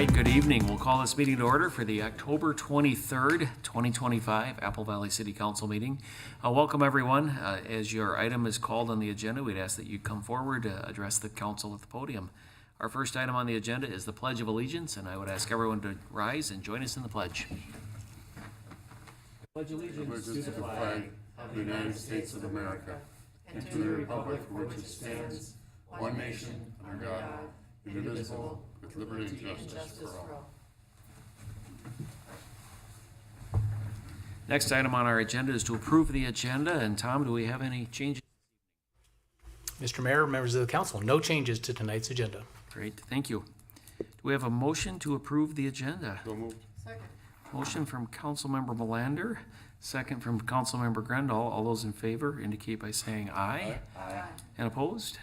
right, good evening. We'll call this meeting to order for the October 23rd, 2025 Apple Valley City Council meeting. Welcome, everyone. As your item is called on the agenda, we'd ask that you come forward to address the council at the podium. Our first item on the agenda is the Pledge of Allegiance, and I would ask everyone to rise and join us in the pledge. Pledge allegiance to the flag of the United States of America and to the republic for which it stands, one nation, under God, indivisible, with liberty and justice for all. Next item on our agenda is to approve the agenda. And Tom, do we have any changes? Mr. Mayor, members of the council, no changes to tonight's agenda. Great, thank you. Do we have a motion to approve the agenda? So moved. Second. Motion from Councilmember Melander, second from Councilmember Grendel. All those in favor indicate by saying aye. Aye. And opposed?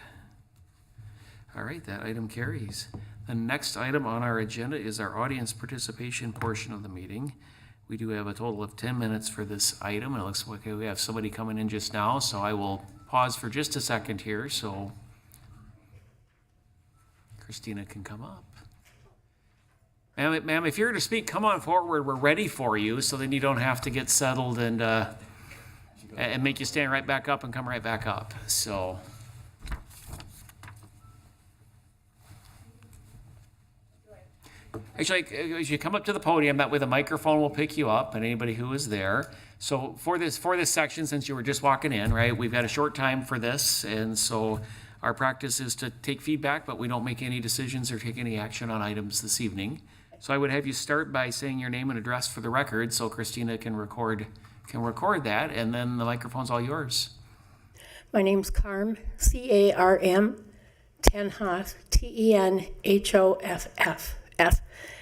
All right, that item carries. The next item on our agenda is our audience participation portion of the meeting. We do have a total of 10 minutes for this item. It looks like we have somebody coming in just now, so I will pause for just a second here so Christina can come up. Ma'am, if you're to speak, come on forward. We're ready for you, so then you don't have to get settled and make you stand right back up and come right back up. So. Actually, as you come up to the podium, that way the microphone will pick you up and anybody who is there. So for this section, since you were just walking in, right, we've got a short time for this. And so our practice is to take feedback, but we don't make any decisions or take any action on items this evening. So I would have you start by saying your name and address for the record so Christina can record that, and then the microphone's all yours. My name's Carm, C-A-R-M, Tenhoff, T-E-N-H-O-F-F, F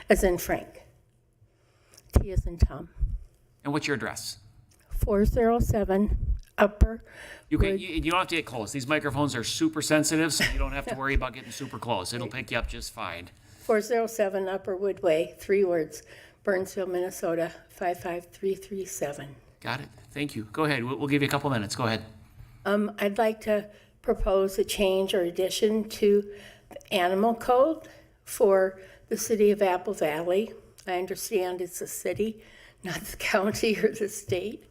as in Frank, T as in Tom. And what's your address? 407 Upper. You don't have to get close. These microphones are super sensitive, so you don't have to worry about getting super close. It'll pick you up just fine. 407 Upper Woodway, 3 words, Burnsville, Minnesota, 55337. Got it. Thank you. Go ahead. We'll give you a couple minutes. Go ahead. I'd like to propose a change or addition to the animal code for the city of Apple Valley. I understand it's a city, not the county or the state.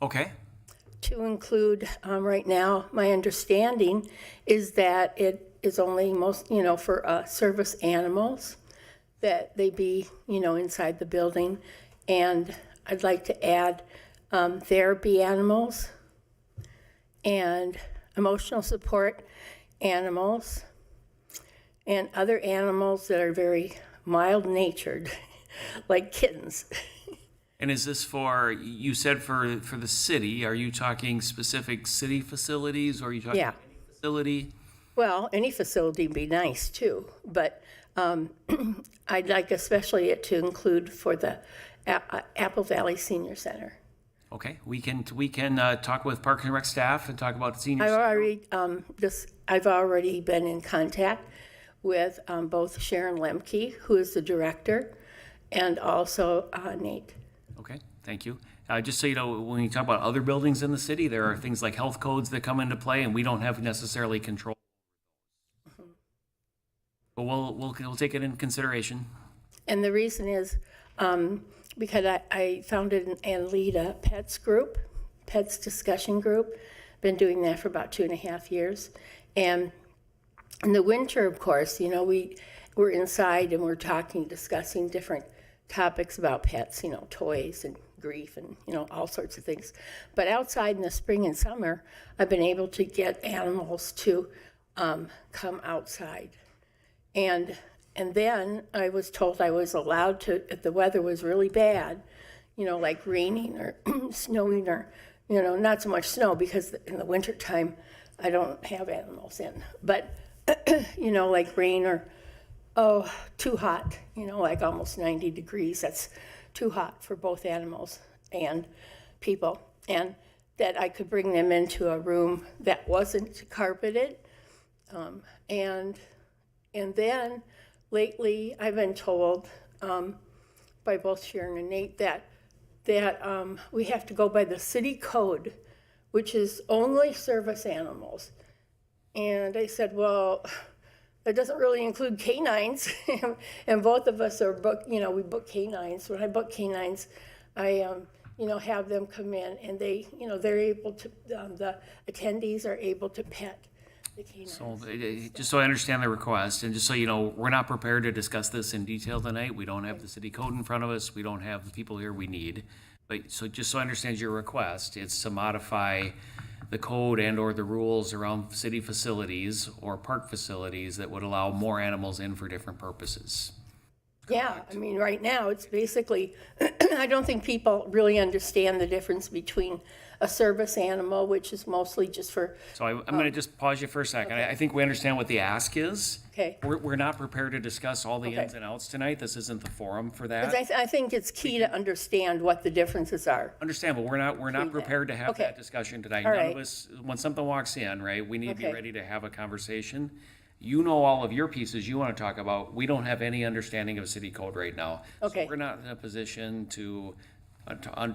Okay. To include, right now, my understanding is that it is only for service animals, that they be, inside the building. And I'd like to add therapy animals and emotional support animals and other animals that are very mild-natured, like kittens. And is this you said for the city, are you talking specific city facilities, or are you talking any facility? Well, any facility would be nice too, but I'd like especially it to include for the Apple Valley Senior Center. Okay, we can talk with Park and Rec staff and talk about seniors. I've already been in contact with both Sharon Lemke, who is the director, and also Nate. Okay, thank you. Just so you know, when you talk about other buildings in the city, there are things like health codes that come into play, and we don't have necessarily control. Mm-hmm. But we'll take it in consideration. And the reason is because I founded and lead a pets discussion group. Been doing that for about 2.5 years. And in the winter, of course, we're inside and we're discussing different topics about pets, toys and grief and, all sorts of things. But outside in the spring and summer, I've been able to get animals to come outside. And then I was told I was allowed to, if the weather was really bad, like raining or snowing or, not so much snow because in the wintertime I don't have animals in. But, like rain or, too hot, like almost 90 degrees. That's too hot for both animals and people. And that I could bring them into a room that wasn't carpeted. And then lately I've been told by both Sharon and Nate that we have to go by the city code, which is only service animals. And I said, well, It doesn't really include canines, and both of us are booked, we book canines. When I book canines, I, have them come in and they're able to, the attendees are able to pet the canines. So, just so I understand the request, and just so you know, we're not prepared to discuss this in detail tonight. We don't have the city code in front of us. We don't have the people here we need. But, so just so I understand your request, it's to modify the code and or the rules around city facilities or park facilities that would allow more animals in for different purposes. Yeah, I mean, right now, it's basically, I don't think people really understand the difference between a service animal, which is mostly just for, So I'm gonna just pause you for a second. I think we understand what the ask is. okay. We're not prepared to discuss all the Okay. ins and outs tonight. This isn't the forum for 'Cause that. I think it's key to understand what the differences are. Understand, but we're not prepared to have Okay. that discussion tonight. All None right. of us, when something walks in, right, we need to be Okay. ready to have a conversation. You know all of your pieces you want to talk about. We don't have any understanding of city code right now. Okay. So we're not in a position to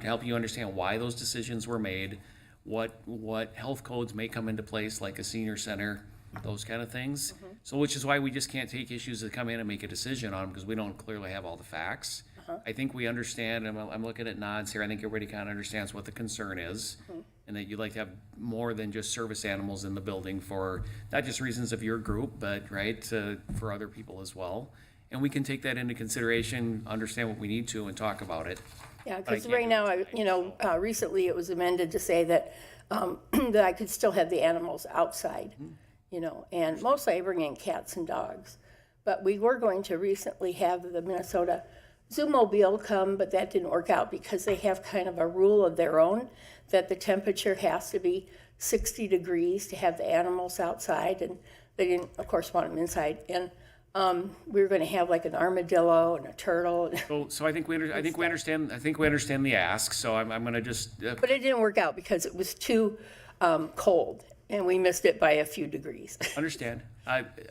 help you understand why those decisions were made, what health codes may come into place, like a senior center, those kind of things. Mm-hmm. So which is why we just can't take issues that come in and make a decision on them, because we don't clearly have all the facts. I think we understand, and I'm looking at nods here, I think everybody kind of understands what the concern is, and that you'd like to have more than just service animals in the building for, not just reasons of your group, but, right, for other people as well. And we can take that into consideration, understand what we need to, and talk about it. Yeah, I because can't right do now, it tonight, recently it was amended to say that, that I could still have the animals outside, and mostly I bring in cats and dogs. But we were going to recently have the Minnesota Zoomobile come, but that didn't work out because they have kind of a rule of their own that the temperature has to be 60 degrees to have the animals outside, and they didn't, of course, want them inside. And we were going to have like an armadillo and a turtle. So I think we understand the ask, so I'm gonna just, But it didn't work out because it was too cold, and we missed it by a few degrees. understand.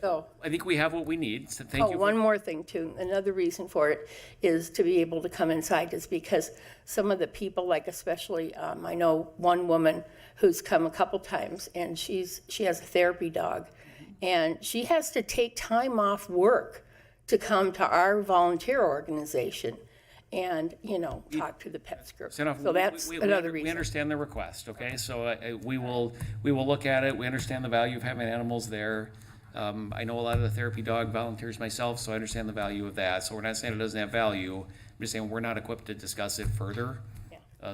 So, I think we have what we need, so thank you. one more thing too. Another reason for it is to be able to come inside is because some of the people, like especially, I know one woman who's come a couple times, and she has a therapy dog, and she has to take time off work to come to our volunteer organization and, talk to the pets group. So that's another We reason. understand the request, okay? So we will look at it. We understand the value of having animals there. I know a lot of the therapy dog volunteers myself, so I understand the value of that. So we're not saying it doesn't have value. I'm just saying we're not equipped to discuss it further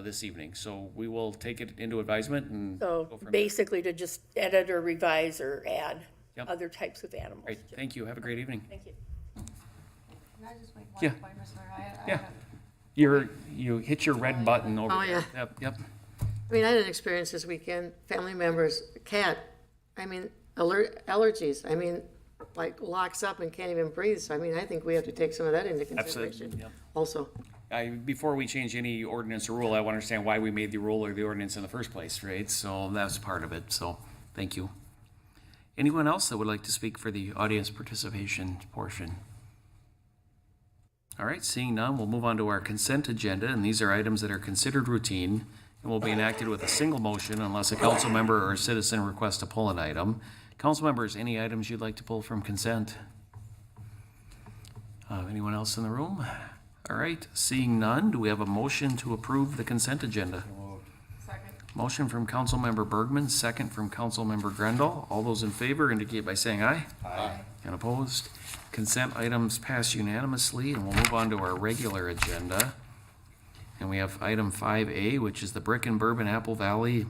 this evening. So we will take it into advisement and go So from there. basically to just edit or revise or add Yep. other types of animals. Great, thank you. Have a great evening. Thank you. Can I just make Yeah. one point, Mr. I Yeah. haven't- You hit your red button over Oh, there. yeah. Yep. I mean, I had an experience this weekend, family members, cat, allergies, like locks up and can't even breathe. So, I think we have to take some of that into consideration Absolutely, yep. also. Before we change any ordinance or rule, I want to understand why we made the rule or the ordinance in the first place, right? So that's part of it, so thank you. Anyone else that would like to speak for the audience participation portion? All right, seeing none, we'll move on to our consent agenda, and these are items that are considered routine and will be enacted with a single motion unless a council member or a citizen requests to pull an item. Council members, any items you'd like to pull from consent? Anyone else in the room? All right, seeing none, do we have a motion to approve the consent agenda? Second. Motion from Councilmember Bergman, second from Councilmember Grendel. All those in favor indicate by saying aye. Aye. And opposed? Consent items pass unanimously, and we'll move on to our regular agenda. And we have item 5A, which is the Brick and Bourbon Apple Valley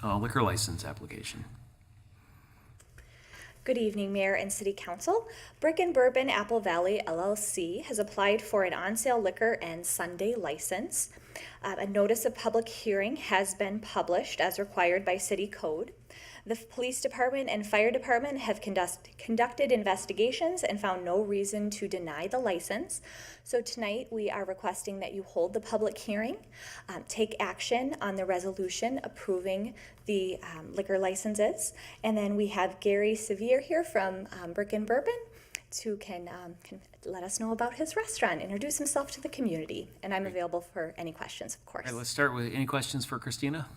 liquor license application. Good evening, Mayor and City Council. Brick and Bourbon Apple Valley LLC has applied for an on-sale liquor and Sunday license. A notice of public hearing has been published as required by City Code. The police department and fire department have conducted investigations and found no reason to deny the license. So tonight we are requesting that you hold the public hearing, take action on the resolution approving the liquor licenses. And then we have Gary Sevier here from Brick and Bourbon who can let us know about his restaurant, introduce himself to the community. And I'm available for any questions, of course. All right, let's start with any questions for Christina?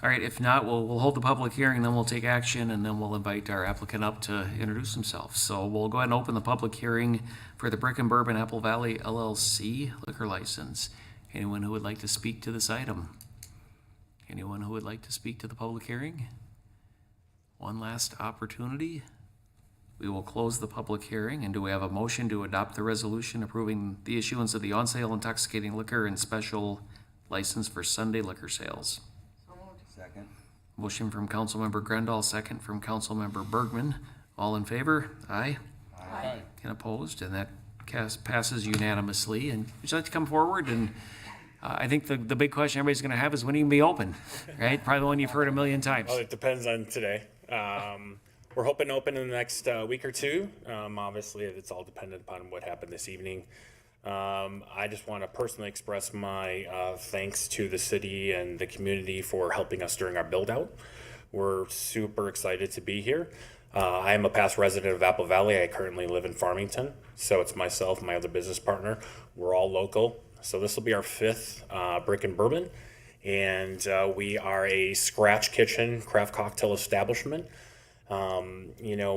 All right, if not, we'll hold the public hearing, then we'll take action, and then we'll invite our applicant up to introduce himself. So we'll go ahead and open the public hearing for the Brick and Bourbon Apple Valley LLC liquor license. Anyone who would like to speak to this item? Anyone who would like to speak to the public hearing? One last opportunity. We will close the public hearing, and do we have a motion to adopt the resolution approving the issuance of the on-sale intoxicating liquor and special license for Sunday liquor sales? Second. Motion from Councilmember Grendall, second from Councilmember Bergman. All in favor? Aye. Aye. And opposed, and that passes unanimously. And would you like to come forward? And I think the big question everybody's gonna have is when are you gonna be open, right? Probably the one you've heard a million times. Well, it depends on today. We're hoping to open in the next week or two. Obviously, it's all dependent upon what happened this evening. I just want to personally express my thanks to the city and the community for helping us during our build out. We're super excited to be here. I am a past resident of Apple Valley. I currently live in Farmington. So it's myself, my other business partner. We're all local. So this will be our fifth Brick and Bourbon. And we are a scratch kitchen craft cocktail establishment.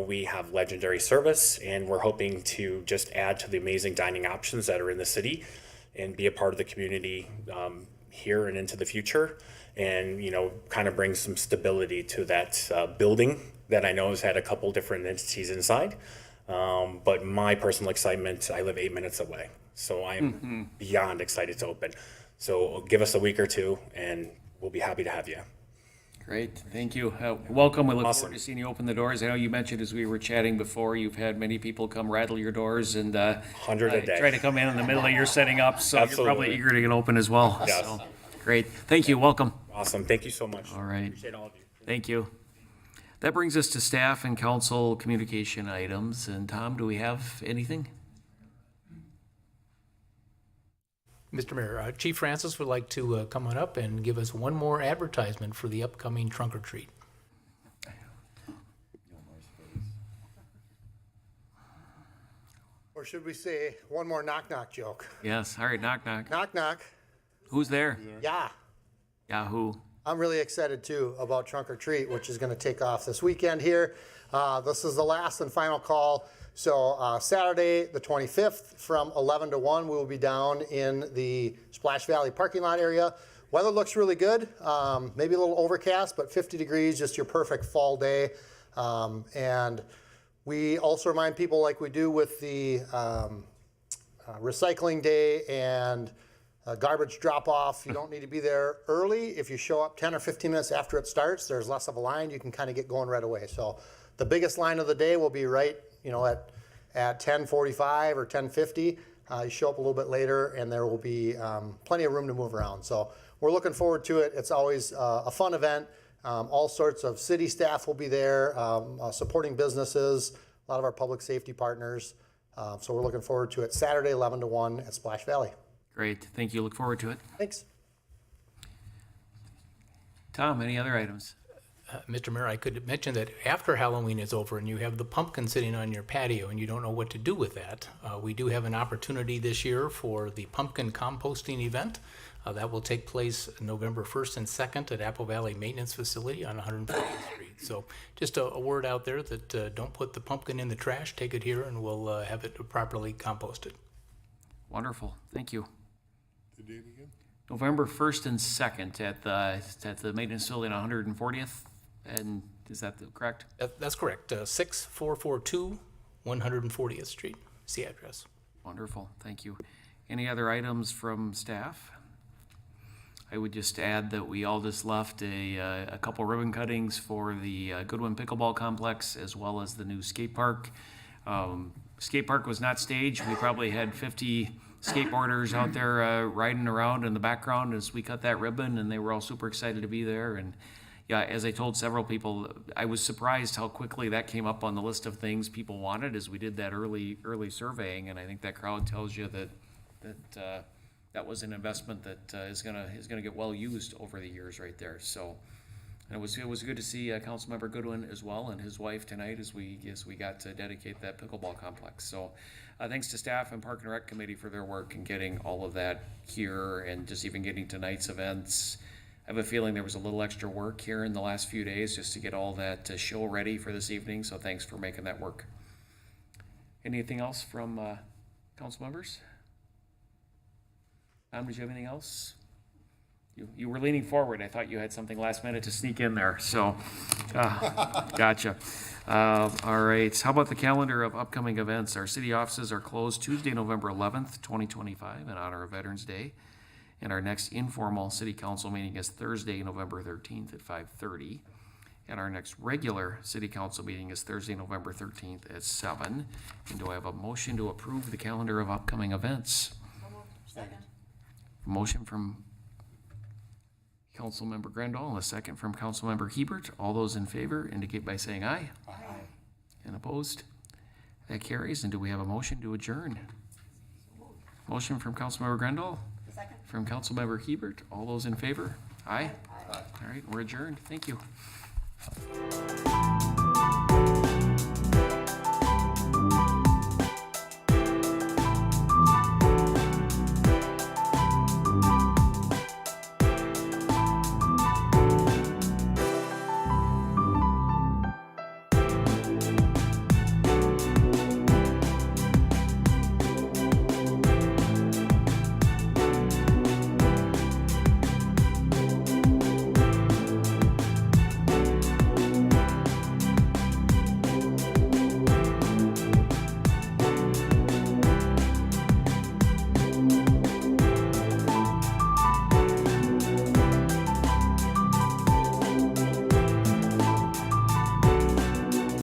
We have legendary service, and we're hoping to just add to the amazing dining options that are in the city and be a part of the community here and into the future, and kind of bring some stability to that building that I know has had a couple different entities inside. But my personal excitement, I live 8 minutes away, so I am beyond excited to open. So give us a week or two, and we'll be happy to have you. Great, thank you. Welcome, we look Awesome. forward to seeing you open the doors. I know you mentioned as we were chatting before, you've had many people come rattle your doors and 100 a day. try to come in the middle of your setting up, so you're probably Absolutely. eager to get open as well. Yes. So, great, thank you, welcome. Awesome. Thank you so much. All right. Appreciate all of you. Thank you. That brings us to staff and council communication items. And Tom, do we have anything? Mr. Mayor, Chief Francis would like to come on up and give us one more advertisement for the upcoming trunk or treat. Or should we say one more knock-knock joke? Yes, all right, knock, knock. Knock-knock. Who's there? Yeah. Yahoo. I'm really excited too about Trunk or Treat, which is going to take off this weekend here. This is the last and final call. So Saturday, the 25th, from 11 to 1, we will be down in the Splash Valley parking lot area. Weather looks really good. Maybe a little overcast, but 50 degrees, just your perfect fall day. And we also remind people, like we do with the recycling day and garbage drop off, you don't need to be there early. If you show up 10 or 15 minutes after it starts, there's less of a line. You can kind of get going right away. So the biggest line of the day will be right, at 10:45 or 10:50. You show up a little bit later, and there will be plenty of room to move around. So we're looking forward to it. It's always a fun event. All sorts of city staff will be there, supporting businesses, a lot of our public safety partners. So we're looking forward to it. Saturday, 11 to 1 at Splash Valley. Great, thank you, look forward to it. Thanks. Tom, any other items? Mr. Mayor, I could mention that after Halloween is over and you have the pumpkin sitting on your patio and you don't know what to do with that, we do have an opportunity this year for the pumpkin composting event. That will take place November 1st and 2nd at Apple Valley Maintenance Facility on 140th Street. So just a word out there that don't put the pumpkin in the trash, take it here and we'll have it properly composted. Wonderful, thank you. The date again? November 1st and 2nd at the maintenance facility on 140th. And is that correct? That's correct. 6442 140th Street is the address. Wonderful, thank you. Any other items from staff? I would just add that we all just left a couple ribbon cuttings for the Goodwin Pickleball Complex as well as the new skate park. Skate park was not staged. We probably had 50 skateboarders out there riding around in the background as we cut that ribbon, and they were all super excited to be there. And yeah, as I told several people, I was surprised how quickly that came up on the list of things people wanted as we did that early surveying. And I think that crowd tells you that was an investment that is gonna get well used over the years right there. So, and it was good to see Councilmember Goodwin as well and his wife tonight as we got to dedicate that pickleball complex. So, thanks to staff and Park and Rec Committee for their work in getting all of that here and just even getting tonight's events have a feeling there was a little extra work here in the last few days just to get all that show ready for this evening, so thanks for making that work. Anything else from council members? Tom, did you have anything else? You were leaning forward. I thought you had something last minute to sneak in there, so, gotcha. All right, how about the calendar of upcoming events? Our city offices are closed Tuesday, November 11th, 2025, in honor of Veterans Day. And our next informal city council meeting is Thursday, November 13th at 5:30. And our next regular city council meeting is Thursday, November 13th at 7. And do I have a motion to approve the calendar of upcoming events? Motion from Councilmember Grandal and a second from Councilmember Hebert. All those in favor indicate by saying aye. Aye. And opposed? That carries. And do we have a motion to adjourn? Motion from Councilmember Grandal. Second. From Councilmember Hebert. All those in favor? Aye. Aye. All right, we're adjourned. Thank you.